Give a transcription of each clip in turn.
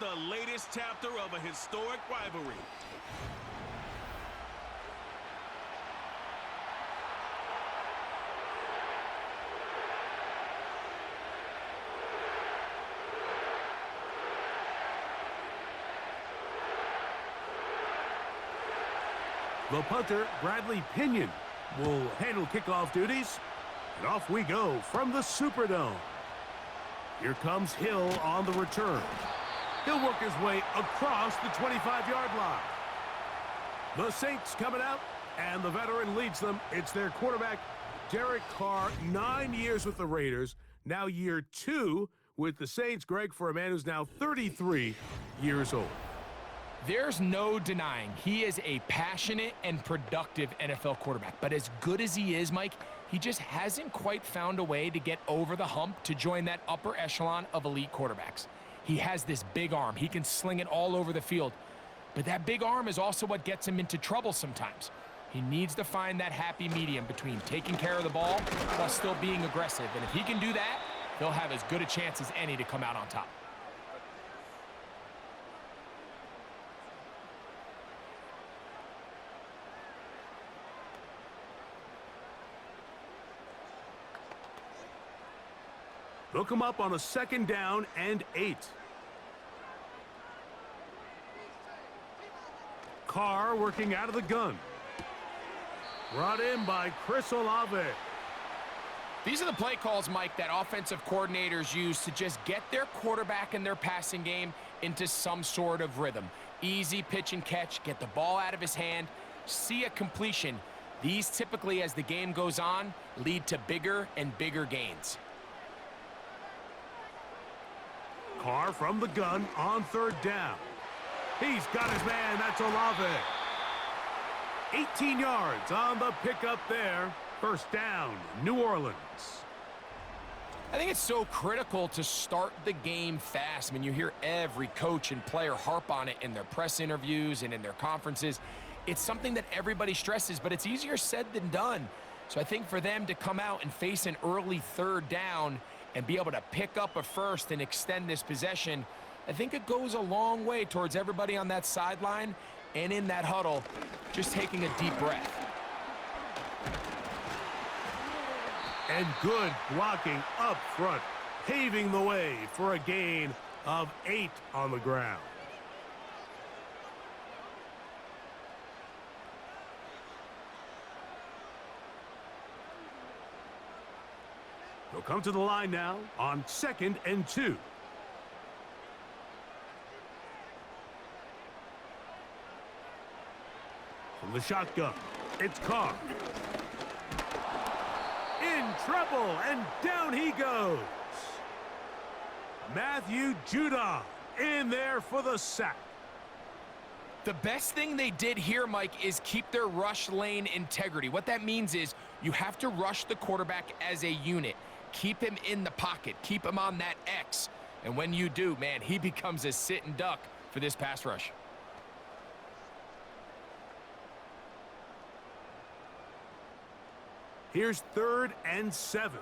the latest chapter of a historic rivalry. The punter, Bradley Pinion, will handle kickoff duties. And off we go from the Superdome. Here comes Hill on the return. He'll work his way across the 25-yard line. The Saints coming out, and the veteran leads them. It's their quarterback, Derek Carr, 9 years with the Raiders, now year 2 with the Saints. Greg, for a man who's now 33 years old. There's no denying he is a passionate and productive NFL quarterback. But as good as he is, Mike, he just hasn't quite found a way to get over the hump to join that upper echelon of elite quarterbacks. He has this big arm. He can sling it all over the field. But that big arm is also what gets him into trouble sometimes. He needs to find that happy medium between taking care of the ball while still being aggressive. And if he can do that, they'll have as good a chance as any to come out on top. They'll come up on a 2nd down and 8. Carr working out of the gun. Brought in by Chris Olave. These are the play calls, Mike, that offensive coordinators use to just get their quarterback and their passing game into some sort of rhythm. Easy pitch and catch, get the ball out of his hand, see a completion. These typically, as the game goes on, lead to bigger and bigger gains. Carr from the gun on 3rd down. He's got his man. That's Olave. 18 yards on the pickup there. 1st down, New Orleans. I think it's so critical to start the game fast. I mean, you hear every coach and player harp on it in their press interviews and in their conferences. It's something that everybody stresses, but it's easier said than done. So I think for them to come out and face an early 3rd down and be able to pick up a first and extend this possession, I think it goes a long way towards everybody on that sideline and in that huddle just taking a deep breath. And good blocking up front, paving the way for a gain of 8 on the ground. They'll come to the line now on 2nd and 2. From the shotgun, it's Carr. In trouble, and down he goes. Matthew Judon in there for the sack. The best thing they did here, Mike, is keep their rush lane integrity. What that means is you have to rush the quarterback as a unit. Keep him in the pocket. Keep him on that X. And when you do, man, he becomes a sitting duck for this pass rush. Here's 3rd and 7.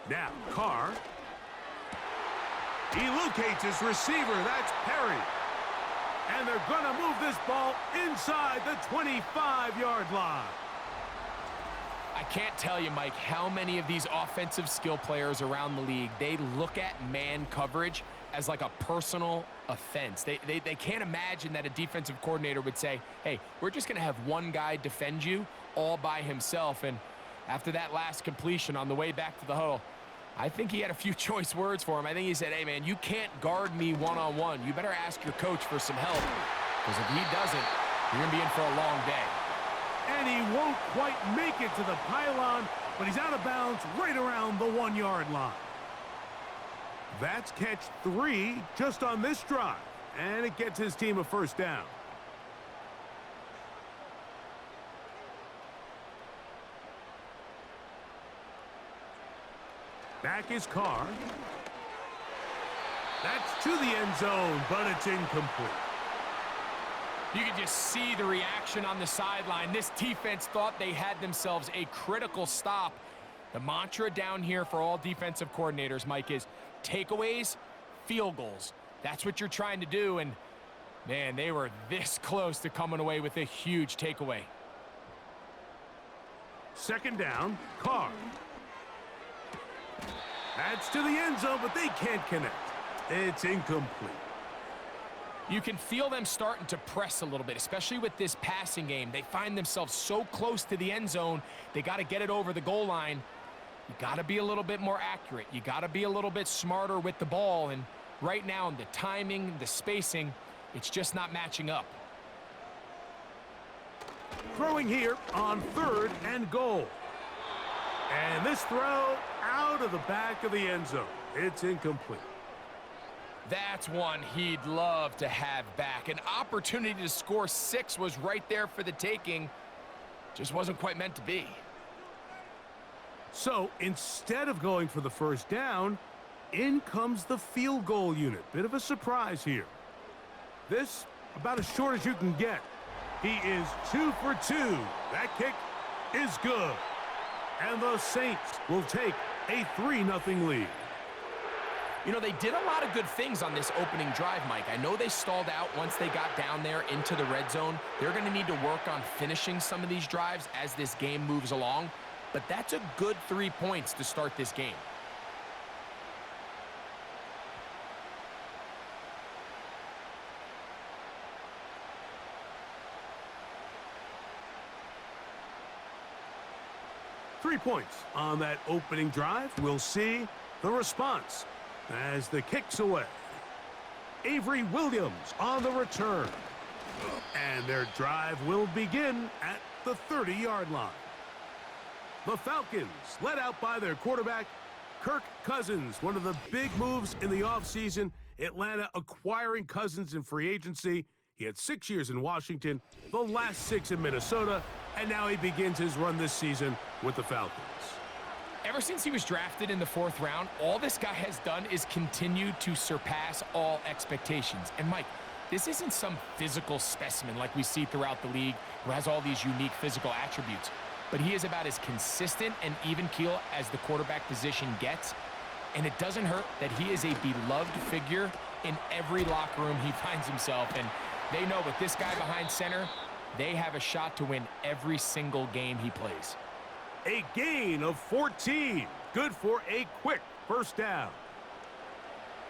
Now, Carr. He locates his receiver. That's Perry. And they're going to move this ball inside the 25-yard line. I can't tell you, Mike, how many of these offensive skill players around the league, they look at man coverage as like a personal offense. They can't imagine that a defensive coordinator would say, hey, we're just going to have one guy defend you all by himself. And after that last completion on the way back to the huddle, I think he had a few choice words for him. I think he said, hey, man, you can't guard me one-on-one. You better ask your coach for some help, because if he doesn't, you're going to be in for a long day. And he won't quite make it to the pylon, but he's out of bounds right around the 1-yard line. That's catch 3 just on this drive, and it gets his team a 1st down. Back is Carr. That's to the end zone, but it's incomplete. You can just see the reaction on the sideline. This defense thought they had themselves a critical stop. The mantra down here for all defensive coordinators, Mike, is takeaways, field goals. That's what you're trying to do, and, man, they were this close to coming away with a huge takeaway. Second down, Carr. That's to the end zone, but they can't connect. It's incomplete. You can feel them starting to press a little bit, especially with this passing game. They find themselves so close to the end zone, they got to get it over the goal line. You got to be a little bit more accurate. You got to be a little bit smarter with the ball, and right now, the timing, the spacing, it's just not matching up. Throwing here on 3rd and goal. And this throw out of the back of the end zone. It's incomplete. That's one he'd love to have back. An opportunity to score 6 was right there for the taking. Just wasn't quite meant to be. So instead of going for the first down, in comes the field goal unit. Bit of a surprise here. This about as short as you can get. He is 2 for 2. That kick is good. And the Saints will take a 3-0 lead. You know, they did a lot of good things on this opening drive, Mike. I know they stalled out once they got down there into the red zone. They're going to need to work on finishing some of these drives as this game moves along. But that's a good 3 points to start this game. Three points on that opening drive. We'll see the response as the kick's away. Avery Williams on the return. And their drive will begin at the 30-yard line. The Falcons, led out by their quarterback, Kirk Cousins. One of the big moves in the offseason, Atlanta acquiring Cousins in free agency. He had 6 years in Washington, the last 6 in Minnesota, and now he begins his run this season with the Falcons. Ever since he was drafted in the 4th round, all this guy has done is continue to surpass all expectations. And, Mike, this isn't some physical specimen like we see throughout the league who has all these unique physical attributes. But he is about as consistent and even keel as the quarterback position gets. And it doesn't hurt that he is a beloved figure in every locker room he finds himself. And they know with this guy behind center, they have a shot to win every single game he plays. A gain of 14. Good for a quick first down.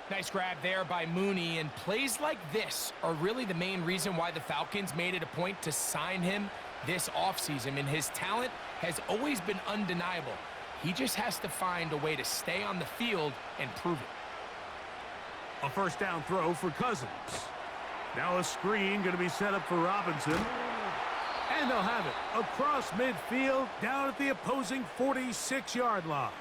Nice grab there by Mooney, and plays like this are really the main reason why the Falcons made it a point to sign him this offseason, and his talent has always been undeniable. He just has to find a way to stay on the field and prove it. A first down throw for Cousins. Now a screen going to be set up for Robinson. And they'll have it across midfield down at the opposing 46-yard line.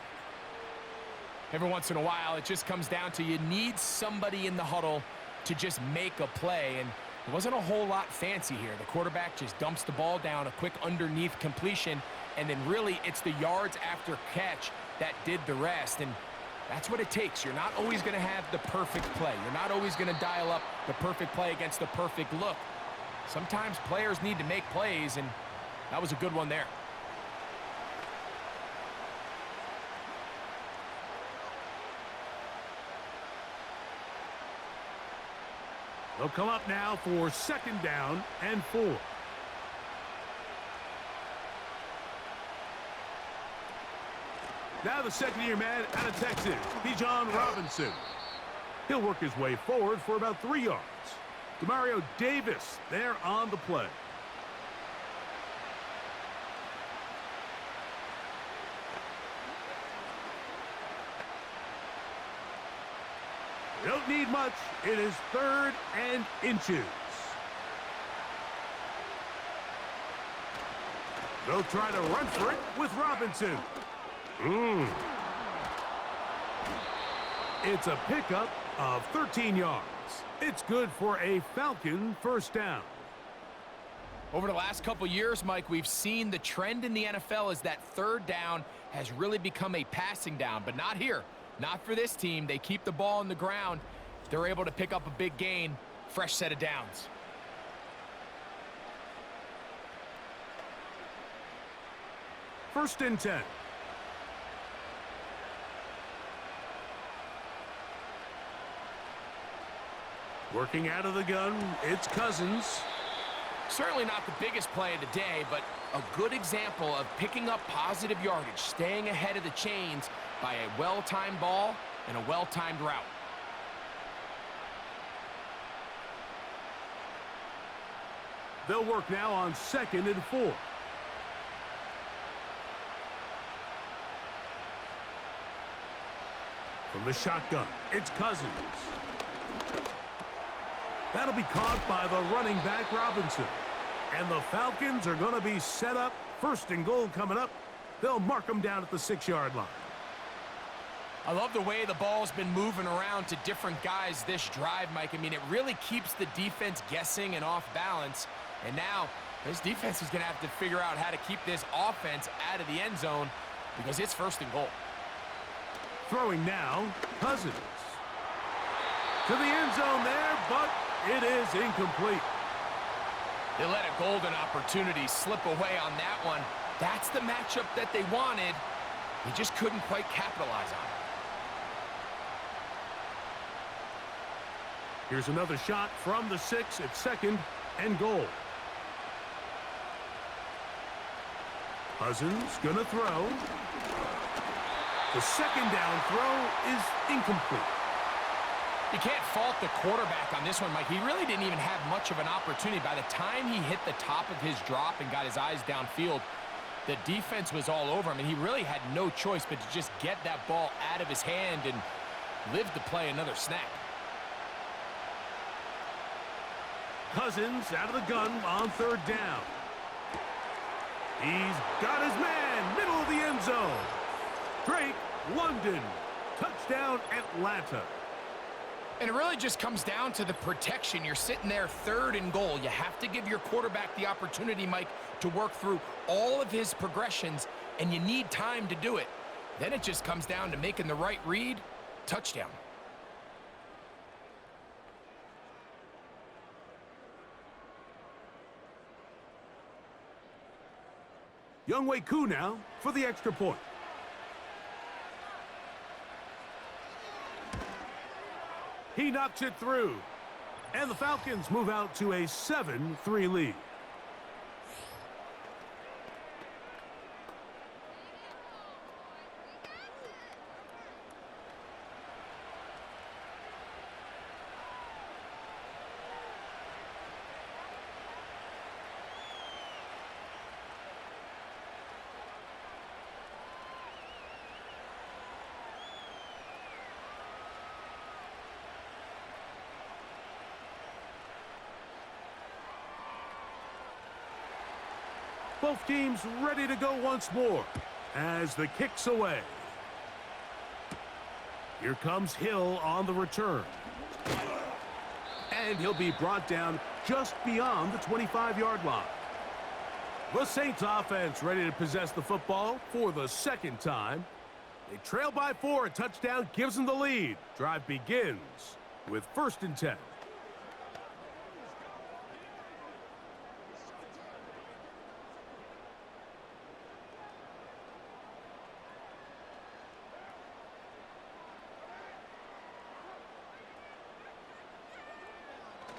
Every once in a while, it just comes down to you need somebody in the huddle to just make a play, and it wasn't a whole lot fancy here. The quarterback just dumps the ball down, a quick underneath completion, and then really it's the yards after catch that did the rest, and that's what it takes. You're not always going to have the perfect play. You're not always going to dial up the perfect play against the perfect look. Sometimes players need to make plays, and that was a good one there. They'll come up now for second down and 4. Now the second-year man out of Texas, Bijan Robinson. He'll work his way forward for about 3 yards. Demario Davis there on the play. Don't need much. It is 3rd and inches. They'll try to run for it with Robinson. It's a pickup of 13 yards. It's good for a Falcon first down. Over the last couple years, Mike, we've seen the trend in the NFL is that 3rd down has really become a passing down, but not here. Not for this team. They keep the ball on the ground. They're able to pick up a big gain. Fresh set of downs. first and 10. Working out of the gun, it's Cousins. Certainly not the biggest play of the day, but a good example of picking up positive yardage, staying ahead of the chains by a well-timed ball and a well-timed route. They'll work now on 2nd and 4. From the shotgun, it's Cousins. That'll be caught by the running back, Robinson. And the Falcons are going to be set up. 1st and goal coming up. They'll mark them down at the 6-yard line. I love the way the ball's been moving around to different guys this drive, Mike. I mean, it really keeps the defense guessing and off balance. And now, this defense is going to have to figure out how to keep this offense out of the end zone because it's 1st and goal. Throwing now, Cousins. To the end zone there, but it is incomplete. They let a golden opportunity slip away on that one. That's the matchup that they wanted. They just couldn't quite capitalize on it. Here's another shot from the 6 at 2nd and goal. Cousins gonna throw. The 2nd down throw is incomplete. You can't fault the quarterback on this one, Mike. He really didn't even have much of an opportunity. By the time he hit the top of his drop and got his eyes downfield, the defense was all over him, and he really had no choice but to just get that ball out of his hand and live to play another snap. Cousins out of the gun on 3rd down. He's got his man, middle of the end zone. Drake London, touchdown Atlanta. And it really just comes down to the protection. You're sitting there 3rd and goal. You have to give your quarterback the opportunity, Mike, to work through all of his progressions, and you need time to do it. Then it just comes down to making the right read, touchdown. Younghoe Koo now for the extra point. He knocks it through. And the Falcons move out to a 7-3 lead. Both teams ready to go once more as the kick's away. Here comes Hill on the return. And he'll be brought down just beyond the 25-yard line. The Saints offense ready to possess the football for the 2nd time. They trail by 4. A touchdown gives them the lead. Drive begins with 1st and 10.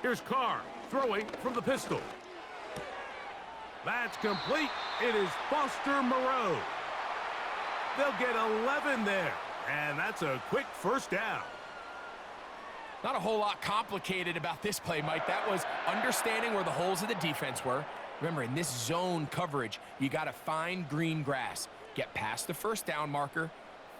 Here's Carr throwing from the pistol. That's complete. It is Foster Moreau. They'll get 11 there, and that's a quick 1st down. Not a whole lot complicated about this play, Mike. That was understanding where the holes of the defense were. Remember, in this zone coverage, you got to find green grass, get past the 1st down marker,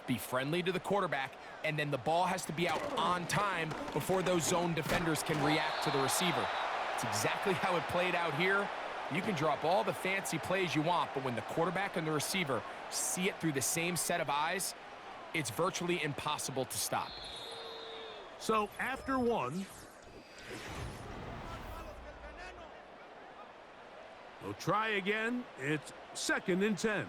be friendly to the quarterback, and then the ball has to be out on time before those zone defenders can react to the receiver. It's exactly how it played out here. You can drop all the fancy plays you want, but when the quarterback and the receiver see it through the same set of eyes, it's virtually impossible to stop. So after 1, they'll try again. It's 2nd and 10.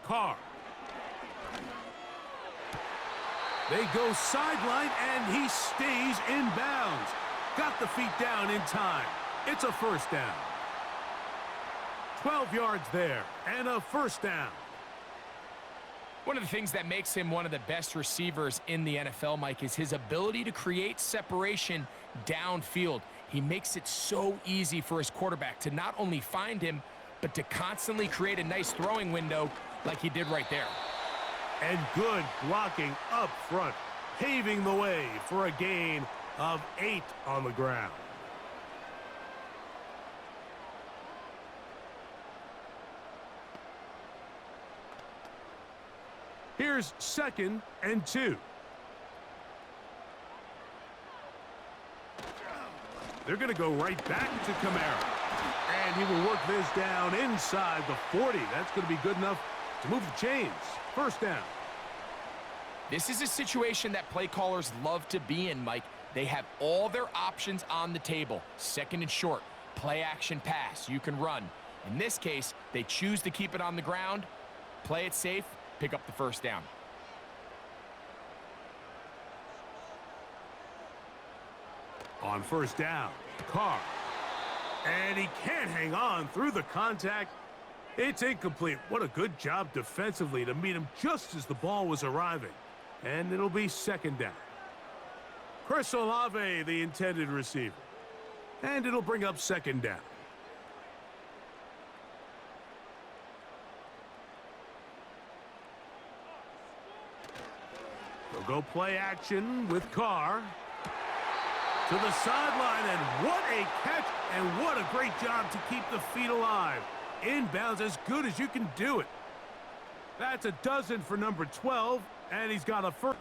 Carr. They go sideline, and he stays in bounds. got the feet down in time. It's a first down. 12 yards there, and a first down. One of the things that makes him one of the best receivers in the NFL, Mike, is his ability to create separation downfield. He makes it so easy for his quarterback to not only find him, but to constantly create a nice throwing window like he did right there. And good blocking up front, paving the way for a gain of 8 on the ground. Here's 2nd and 2. They're going to go right back to Kamara. And he will work this down inside the 40. That's going to be good enough to move the chains. First down. This is a situation that play callers love to be in, Mike. They have all their options on the table. 2nd and short, play action pass. You can run. In this case, they choose to keep it on the ground, play it safe, pick up the first down. On first down, Carr. And he can't hang on through the contact. It's incomplete. What a good job defensively to meet him just as the ball was arriving. And it'll be 2nd down. Chris Olave, the intended receiver. And it'll bring up 2nd down. They'll go play action with Carr. To the sideline, and what a catch, and what a great job to keep the feet alive. Inbounds as good as you can do it. That's a dozen for number 12, and he's got a first.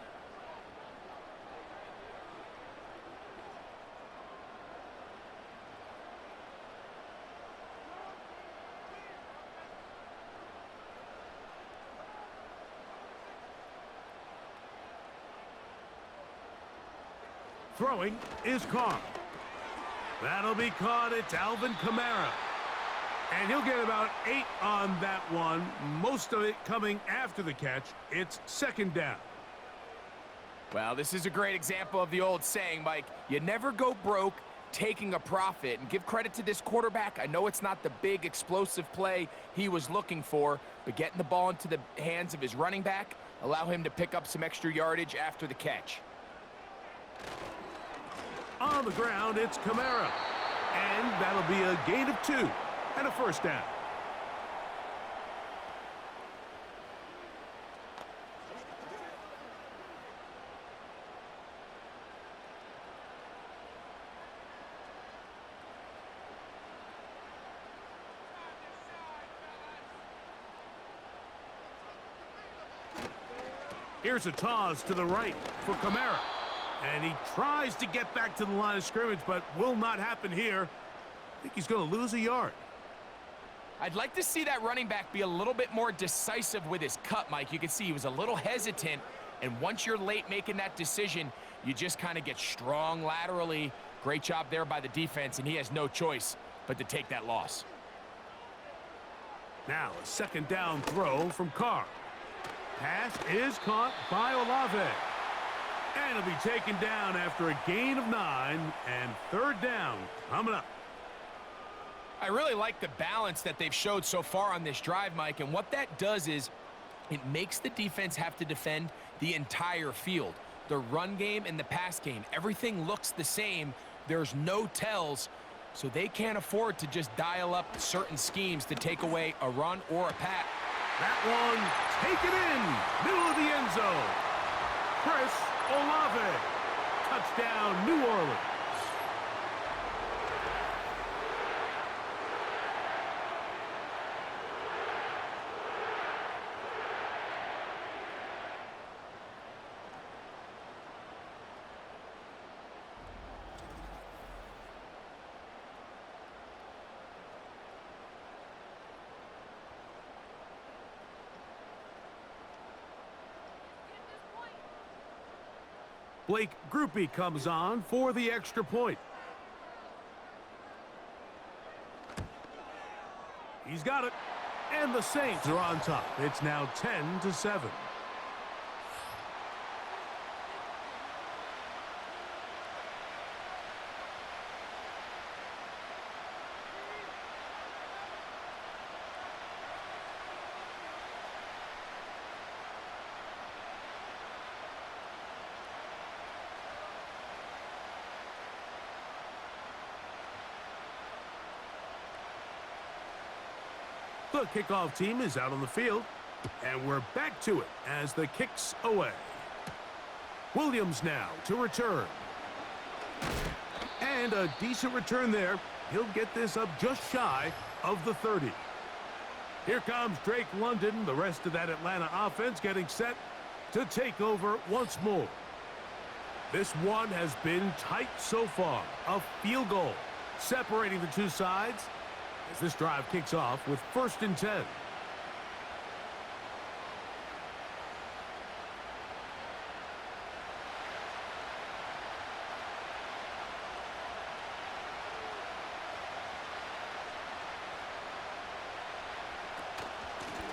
Throwing is Carr. That'll be caught. It's Alvin Kamara. And he'll get about 8 on that one. Most of it coming after the catch. It's 2nd down. Well, this is a great example of the old saying, Mike. You never go broke taking a profit. And give credit to this quarterback. I know it's not the big explosive play he was looking for, but getting the ball into the hands of his running back, allow him to pick up some extra yardage after the catch. On the ground, it's Kamara. And that'll be a gain of 2 and a first down. Here's a toss to the right for Kamara. And he tries to get back to the line of scrimmage, but will not happen here. I think he's going to lose a yard. I'd like to see that running back be a little bit more decisive with his cut, Mike. You can see he was a little hesitant, and once you're late making that decision, you just kind of get strong laterally. Great job there by the defense, and he has no choice but to take that loss. Now a 2nd down throw from Carr. Pass is caught by Olave. And it'll be taken down after a gain of 9, and 3rd down coming up. I really like the balance that they've showed so far on this drive, Mike, and what that does is it makes the defense have to defend the entire field. The run game and the pass game, everything looks the same. There's no tells, so they can't afford to just dial up certain schemes to take away a run or a pass. That one, take it in, middle of the end zone. Chris Olave, touchdown, New Orleans. Blake Groupie comes on for the extra point. He's got it. And the Saints are on top. It's now 10-7. The kickoff team is out on the field, and we're back to it as the kick's away. Williams now to return. And a decent return there. He'll get this up just shy of the 30. Here comes Drake London, the rest of that Atlanta offense getting set to take over once more. This one has been tight so far. A field goal separating the two sides as this drive kicks off with 1st and 10.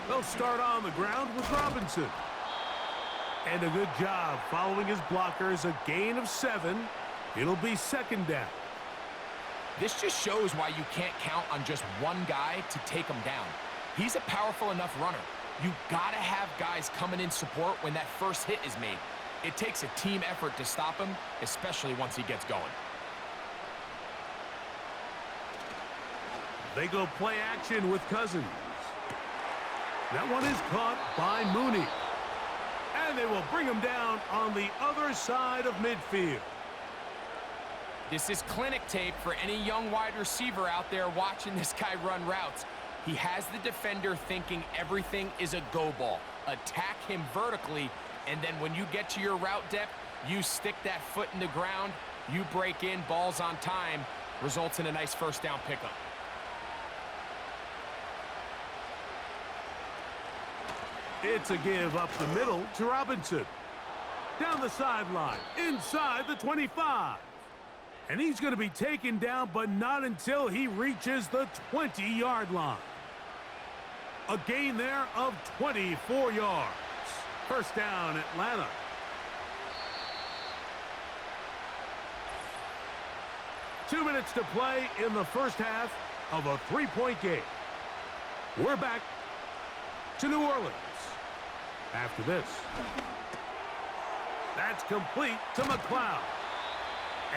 They'll start on the ground with Robinson. And a good job following his blockers, a gain of 7. It'll be 2nd down. This just shows why you can't count on just one guy to take him down. He's a powerful enough runner. You gotta have guys coming in support when that first hit is made. It takes a team effort to stop him, especially once he gets going. They go play action with Cousins. That one is caught by Mooney. And they will bring him down on the other side of midfield. This is clinic tape for any young wide receiver out there watching this guy run routes. He has the defender thinking everything is a go ball. Attack him vertically, and then when you get to your route depth, you stick that foot in the ground, you break in, balls on time, results in a nice 1st down pickup. It's a give up the middle to Robinson. Down the sideline, inside the 25. And he's going to be taken down, but not until he reaches the 20-yard line. A gain there of 24 yards. 1st down, Atlanta. Two minutes to play in the first half of a 3-point game. We're back to New Orleans after this. That's complete to McLeod.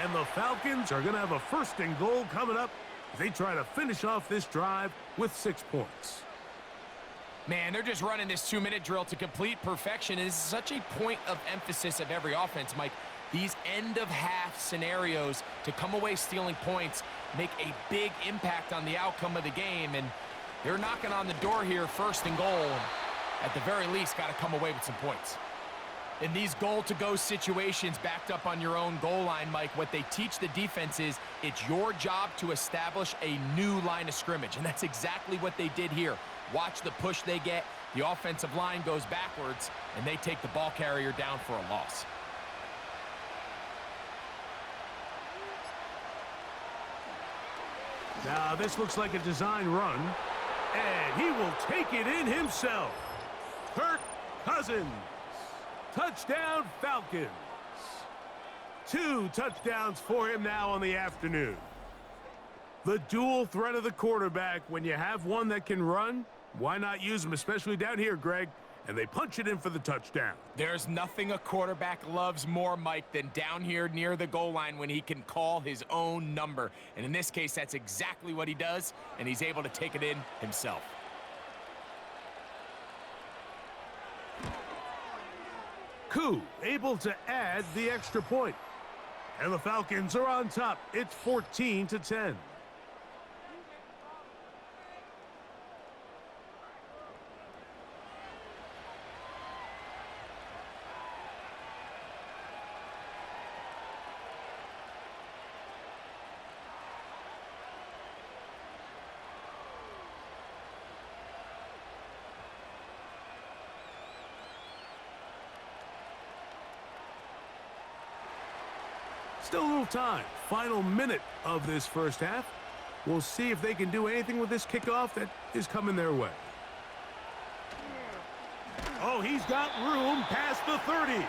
And the Falcons are going to have a 1st and goal coming up as they try to finish off this drive with 6 points. Man, they're just running this 2-minute drill to complete perfection. It is such a point of emphasis of every offense, Mike. These end-of-half scenarios to come away stealing points make a big impact on the outcome of the game, and they're knocking on the door here, 1st and goal. At the very least, got to come away with some points. In these goal-to-go situations backed up on your own goal line, Mike, what they teach the defense is it's your job to establish a new line of scrimmage, and that's exactly what they did here. Watch the push they get. The offensive line goes backwards, and they take the ball carrier down for a loss. Now, this looks like a design run, and he will take it in himself. Kirk Cousins. Touchdown, Falcons. 2 touchdowns for him now on the afternoon. The dual threat of the quarterback. When you have one that can run, why not use him, especially down here, Greg? And they punch it in for the touchdown. There's nothing a quarterback loves more, Mike, than down here near the goal line when he can call his own number. And in this case, that's exactly what he does, and he's able to take it in himself. Koo able to add the extra point. And the Falcons are on top. It's 14-10. Still a little time. Final minute of this first half. We'll see if they can do anything with this kickoff that is coming their way. Oh, he's got room past the 30.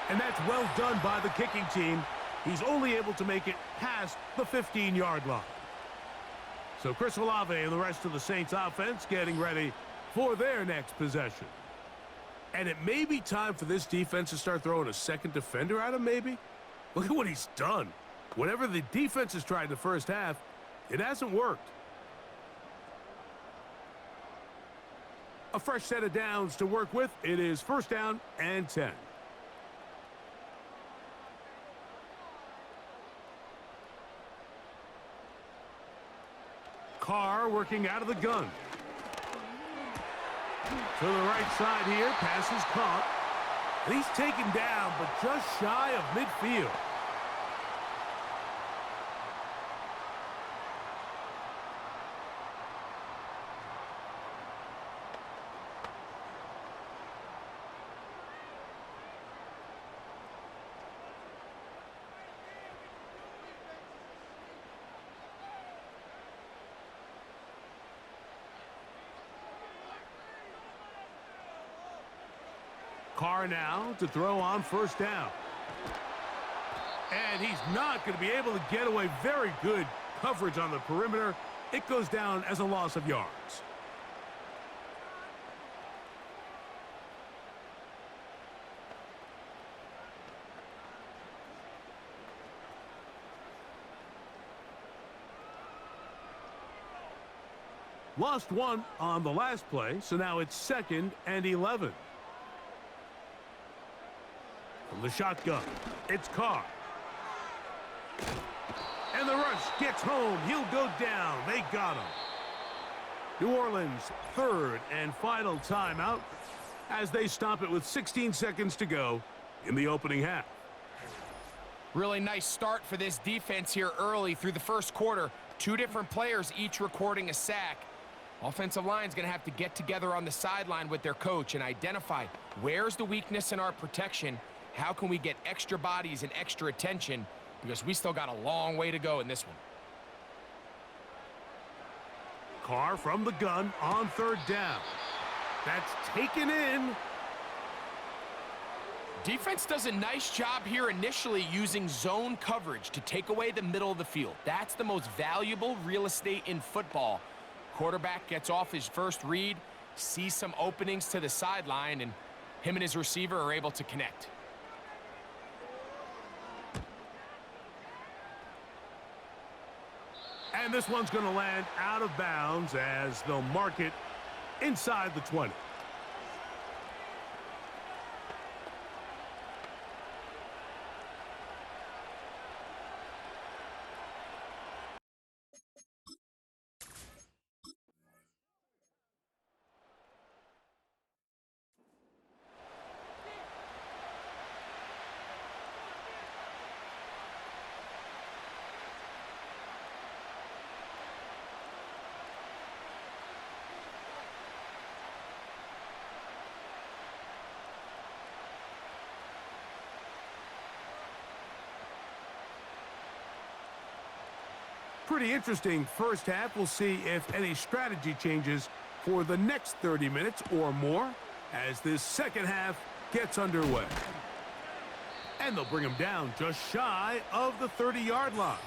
And that's well done by the kicking team. He's only able to make it past the 15-yard line. So Chris Olave and the rest of the Saints offense getting ready for their next possession. And it may be time for this defense to start throwing a second defender at him, maybe. Look at what he's done. Whatever the defense has tried in the first half, it hasn't worked. A fresh set of downs to work with. It is 1st down and 10. Carr working out of the gun. To the right side here. Pass is caught. And he's taken down, but just shy of midfield. Carr now to throw on 1st down. And he's not going to be able to get away. Very good coverage on the perimeter. It goes down as a loss of yards. Lost one on the last play, so now it's 2nd and 11. From the shotgun, it's Carr. And the rush gets home. He'll go down. They got him. New Orleans, 3rd and final timeout as they stop it with 16 seconds to go in the opening half. Really nice start for this defense here early through the 1st quarter. 2 different players each recording a sack. Offensive line's going to have to get together on the sideline with their coach and identify where's the weakness in our protection. How can we get extra bodies and extra attention? Because we still got a long way to go in this one. Carr from the gun on 3rd down. That's taken in. Defense does a nice job here initially using zone coverage to take away the middle of the field. That's the most valuable real estate in football. Quarterback gets off his first read, sees some openings to the sideline, and him and his receiver are able to connect. And this one's going to land out of bounds as they'll mark it inside the 20. Pretty interesting 1st half. We'll see if any strategy changes for the next 30 minutes or more as this 2nd half gets underway. And they'll bring him down just shy of the 30-yard line.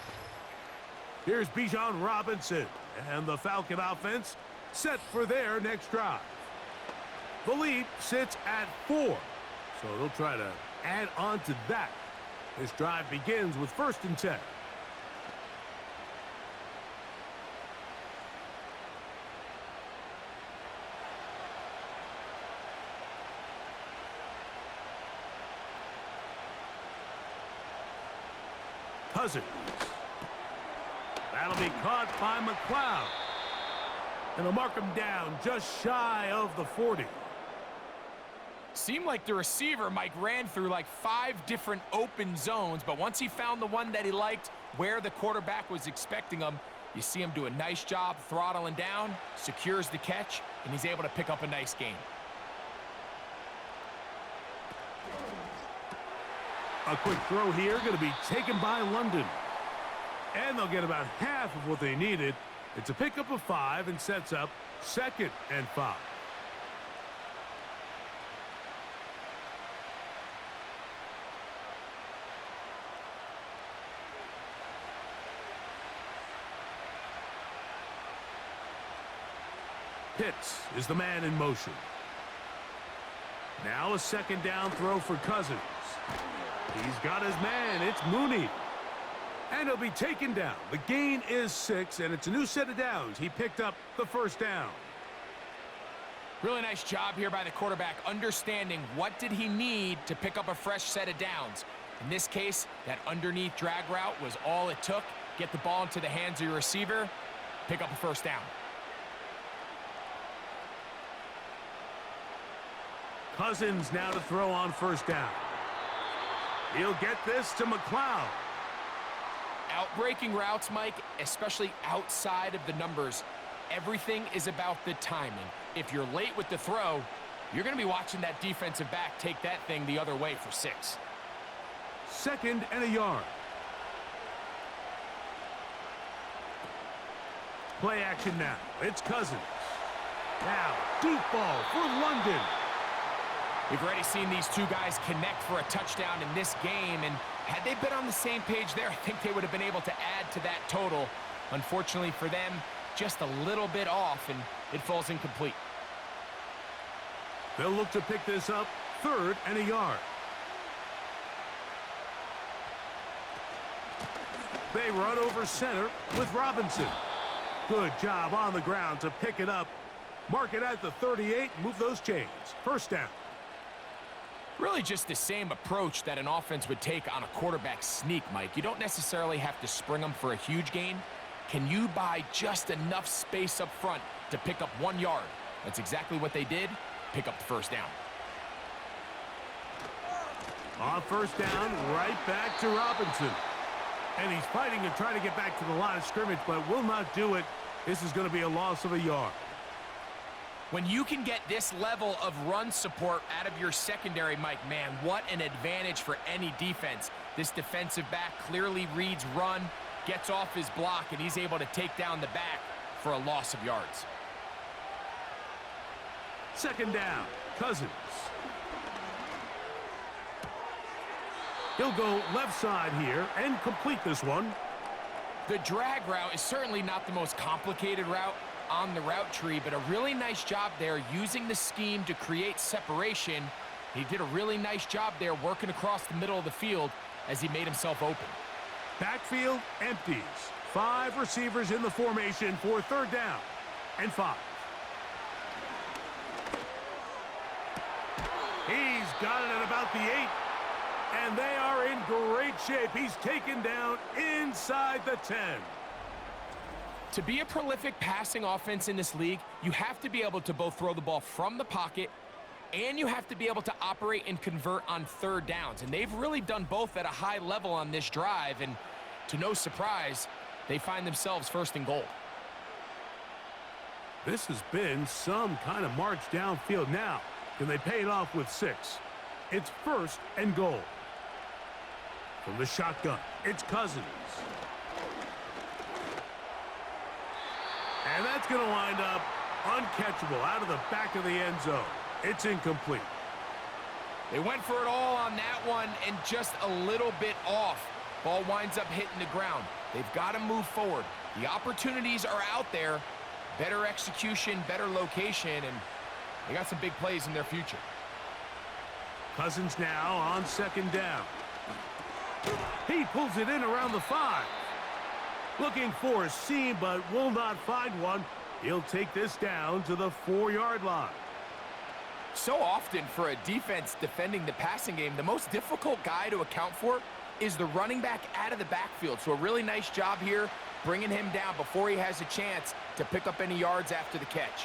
Here's Bijan Robinson and the Falcon offense set for their next drive. The lead sits at 4, so they'll try to add on to that. This drive begins with 1st and 10. Cousins. That'll be caught by McLeod. And they'll mark him down just shy of the 40. Seemed like the receiver, Mike, ran through like 5 different open zones, but once he found the one that he liked where the quarterback was expecting him, you see him do a nice job throttling down, secures the catch, and he's able to pick up a nice gain. A quick throw here, going to be taken by London. And they'll get about half of what they needed. It's a pickup of 5 and sets up 2nd and 5. Pitts is the man in motion. Now a 2nd down throw for Cousins. He's got his man. It's Mooney. And he'll be taken down. The gain is 6, and it's a new set of downs. He picked up the 1st down. Really nice job here by the quarterback, understanding what did he need to pick up a fresh set of downs. In this case, that underneath drag route was all it took. Get the ball into the hands of your receiver, pick up a first down. Cousins now to throw on first down. He'll get this to McLeod. Outbreaking routes, Mike, especially outside of the numbers, everything is about the timing. If you're late with the throw, you're going to be watching that defensive back take that thing the other way for 6. 2nd and a yard. Play action now. It's Cousins. Now, deep ball for London. We've already seen these two guys connect for a touchdown in this game, and had they been on the same page there, I think they would have been able to add to that total. Unfortunately for them, just a little bit off, and it falls incomplete. They'll look to pick this up, 3rd and a yard. They run over center with Robinson. Good job on the ground to pick it up. Mark it at the 38, move those chains. First down. Really just the same approach that an offense would take on a quarterback sneak, Mike. You don't necessarily have to spring them for a huge gain. Can you buy just enough space up front to pick up 1 yard? That's exactly what they did. Pick up the first down. On first down, right back to Robinson. And he's fighting and trying to get back to the line of scrimmage, but will not do it. This is going to be a loss of a yard. When you can get this level of run support out of your secondary, Mike, man, what an advantage for any defense. This defensive back clearly reads run, gets off his block, and he's able to take down the back for a loss of yards. 2nd down, Cousins. He'll go left side here and complete this one. The drag route is certainly not the most complicated route on the route tree, but a really nice job there using the scheme to create separation. He did a really nice job there working across the middle of the field as he made himself open. Backfield empties. 5 receivers in the formation for 3rd down and 5. He's got it at about the 8. And they are in great shape. He's taken down inside the 10. To be a prolific passing offense in this league, you have to be able to both throw the ball from the pocket and you have to be able to operate and convert on 3rd downs. And they've really done both at a high level on this drive. And to no surprise, they find themselves 1st and goal. This has been some kind of march downfield. Now, can they pay it off with 6? It's 1st and goal. From the shotgun, it's Cousins. And that's going to wind up uncatchable out of the back of the end zone. It's incomplete. They went for it all on that one and just a little bit off. Ball winds up hitting the ground. They've got to move forward. The opportunities are out there. Better execution, better location, and they got some big plays in their future. Cousins now on 2nd down. He pulls it in around the 5. Looking for a seam, but will not find one. He'll take this down to the 4-yard line. So often for a defense defending the passing game, the most difficult guy to account for is the running back out of the backfield. So a really nice job here, bringing him down before he has a chance to pick up any yards after the catch.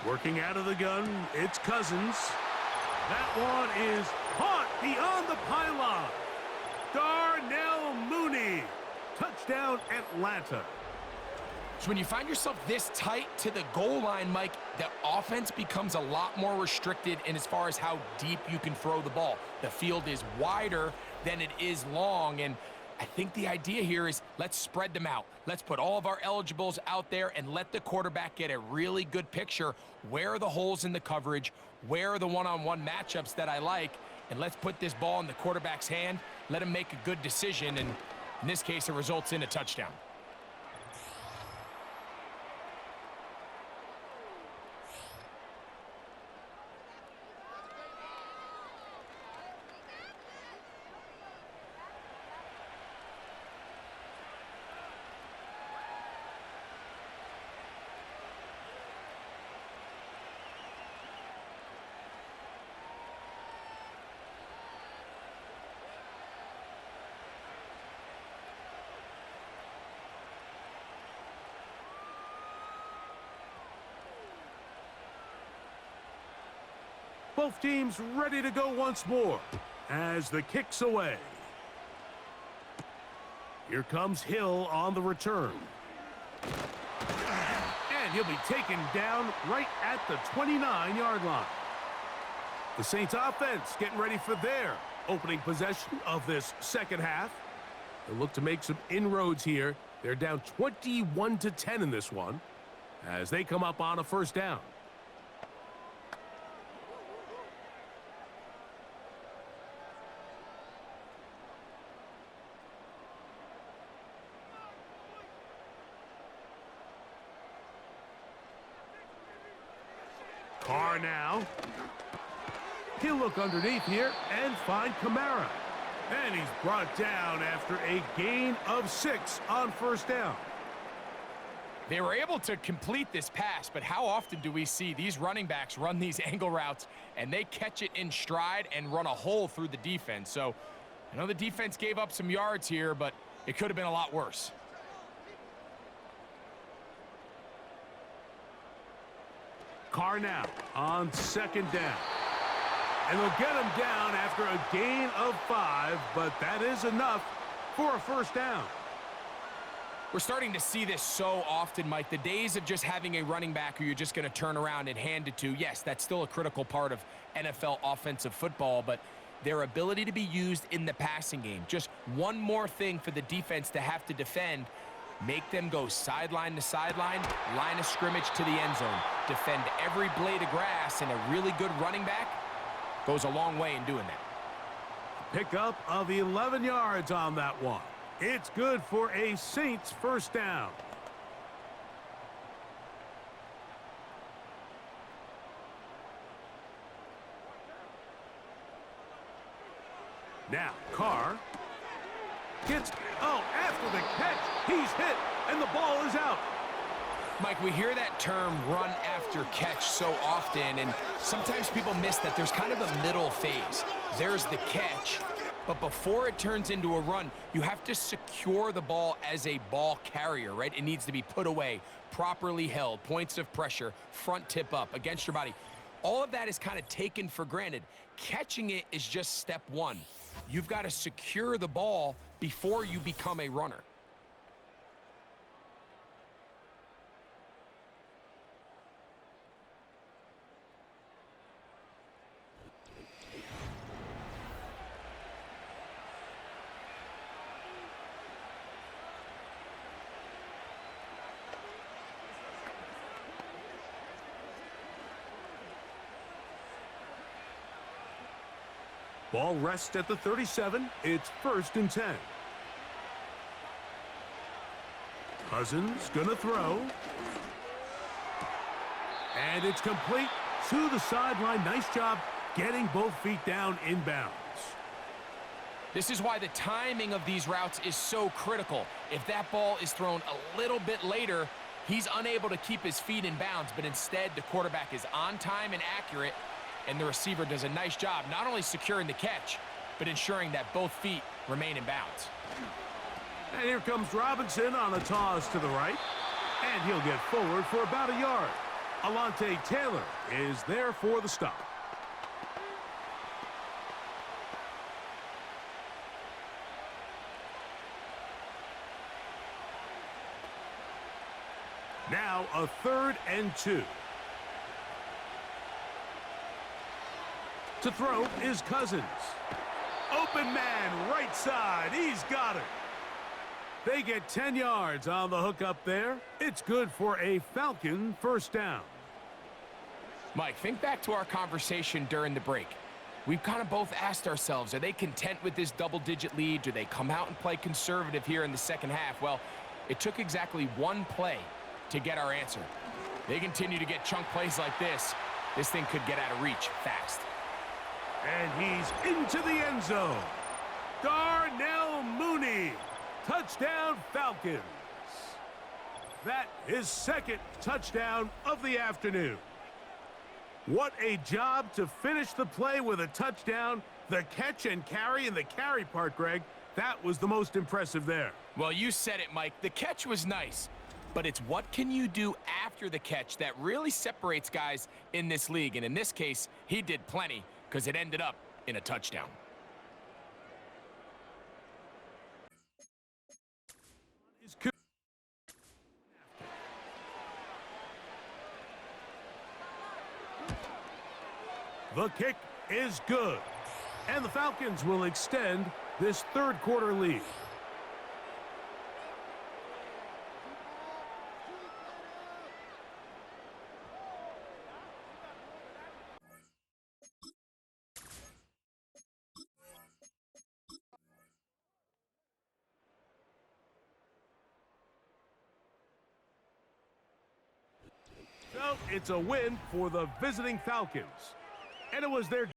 Working out of the gun, it's Cousins. That one is caught beyond the pylon. Darnell Mooney. Touchdown, Atlanta. So when you find yourself this tight to the goal line, Mike, the offense becomes a lot more restricted in as far as how deep you can throw the ball. The field is wider than it is long, and I think the idea here is let's spread them out. Let's put all of our eligibles out there and let the quarterback get a really good picture. Where are the holes in the coverage? Where are the one-on-one matchups that I like? And let's put this ball in the quarterback's hand. Let him make a good decision, and in this case, it results in a touchdown. Both teams ready to go once more as the kick's away. Here comes Hill on the return. And he'll be taken down right at the 29-yard line. The Saints offense getting ready for their opening possession of this second half. They'll look to make some inroads here. They're down 21-10 in this one as they come up on a first down. Carr now. He'll look underneath here and find Kamara. And he's brought down after a gain of 6 on first down. They were able to complete this pass, but how often do we see these running backs run these angle routes and they catch it in stride and run a hole through the defense? So I know the defense gave up some yards here, but it could have been a lot worse. Carr now on second down. And they'll get him down after a gain of 5, but that is enough for a first down. We're starting to see this so often, Mike. The days of just having a running back who you're just going to turn around and hand it to, yes, that's still a critical part of NFL offensive football, but their ability to be used in the passing game, just one more thing for the defense to have to defend, make them go sideline to sideline, line of scrimmage to the end zone, defend every blade of grass, and a really good running back goes a long way in doing that. Pickup of 11 yards on that one. It's good for a Saints first down. Now, Carr gets, after the catch, he's hit, and the ball is out. Mike, we hear that term run after catch so often, and sometimes people miss that there's kind of a middle phase. There's the catch, but before it turns into a run, you have to secure the ball as a ball carrier, right? It needs to be put away, properly held, points of pressure, front tip up against your body. All of that is kind of taken for granted. Catching it is just step one. You've got to secure the ball before you become a runner. Ball rests at the 37. It's 1st and 10. Cousins gonna throw. And it's complete to the sideline. Nice job getting both feet down inbounds. This is why the timing of these routes is so critical. If that ball is thrown a little bit later, he's unable to keep his feet in bounds, but instead the quarterback is on time and accurate, and the receiver does a nice job not only securing the catch, but ensuring that both feet remain in bounds. And here comes Robinson on a toss to the right, and he'll get forward for about a yard. Alontae Taylor is there for the stop. Now a 3rd and 2. To throw is Cousins. Open man, right side. He's got it. They get 10 yards on the hook up there. It's good for a Falcon first down. Mike, think back to our conversation during the break. We've kind of both asked ourselves, are they content with this double-digit lead? Do they come out and play conservative here in the second half? Well, it took exactly one play to get our answer. They continue to get chunk plays like this. This thing could get out of reach fast. And he's into the end zone. Darnell Mooney. Touchdown, Falcons. That is 2nd touchdown of the afternoon. What a job to finish the play with a touchdown. The catch and carry, and the carry part, Greg, that was the most impressive there. Well, you said it, Mike. The catch was nice, but it's what can you do after the catch that really separates guys in this league. And in this case, he did plenty because it ended up in a touchdown. The kick is good, and the Falcons will extend this third quarter lead. So it's a win for the visiting Falcons, and it was their